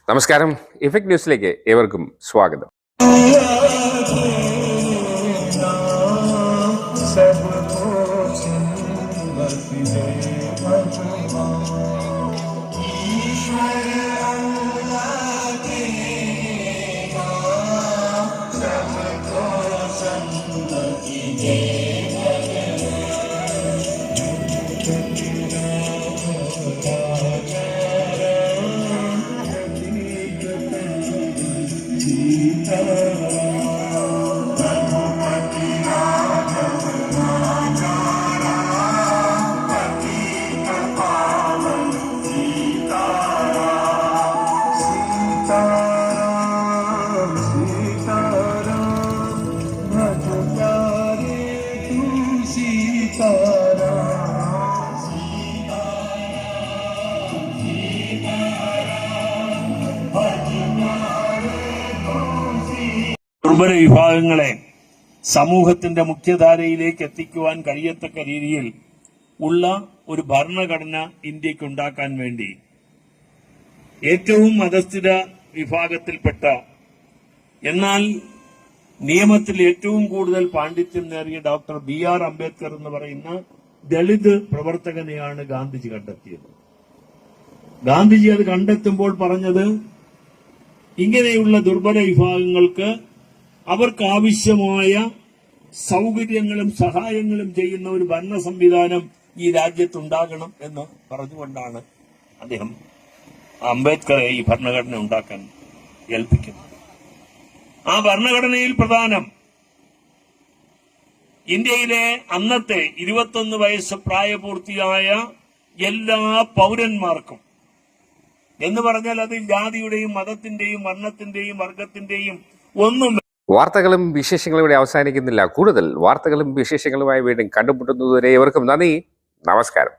നമസ്കാരം, ഇഫക്ട് ന്യൂസിലേക്ക് ഏവർക്കും സ്വാഗതം. ദുർബല വിഭാഗങ്ങളെ സമൂഹത്തിന്റെ മുഖ്യധാരയിലേക്ക് എത്തിക്കുവാൻ കഴിയത്തക്ക രീതിയിൽ ഉള്ള ഒരു ഭരണഘടന ഇന്ത്യക്ക് ഉണ്ടാക്കാൻ വേണ്ടി ഏറ്റവും അധസ്ഥിത വിഭാഗത്തിൽപ്പെട്ട എന്നാൽ നിയമത്തിൽ ഏറ്റവും കൂടുതൽ പാണ്ഡിത്യം നേടിയ ഡോക്ടർ BR അംബേദ്കർ എന്ന് പറയുന്ന ദളിത് പ്രവർത്തകനെയാണ് ഗാന്ധിജി കണ്ടെത്തിയത്. ഗാന്ധിജി അത് കണ്ടെത്തുമ്പോൾ പറഞ്ഞത്, ഇങ്ങനെയുള്ള ദുർബല വിഭാഗങ്ങൾക്ക് അവർക്ക് ആവശ്യമായ സൗകര്യങ്ങളും സഹായങ്ങളും ചെയ്യുന്ന ഒരു ഭരണ സംവിധാനം ഈ രാജ്യത്തുണ്ടാകണം എന്ന് പറഞ്ഞുകൊണ്ടാണ് അദ്ദേഹം അംബേദ്കറെ ഈ ഭരണഘടന ഉണ്ടാക്കാൻ ഏൽപ്പിക്കുന്നത്. ആ ഭരണഘടനയിൽ പ്രധാനം ഇന്ത്യയിലെ അന്നത്തെ 21 വയസ്സ് പ്രായപൂർത്തിയായ എല്ലാ പൗരന്മാർക്കും എന്ന് പറഞ്ഞാൽ അത് ജാതിയുടെയും മതത്തിന്റെയും വർണ്ണത്തിന്റെയും വർഗത്തിന്റെയും ഒന്നും. വാർത്തകളും വിശേഷങ്ങളും ഇവിടെ അവസാനിക്കുന്നില്ല. കൂടുതൽ വാർത്തകളും വിശേഷങ്ങളുമായി വീണ്ടും കണ്ടുമുട്ടുന്നതുവരെ ഏവർക്കും നന്ദി, നമസ്കാരം.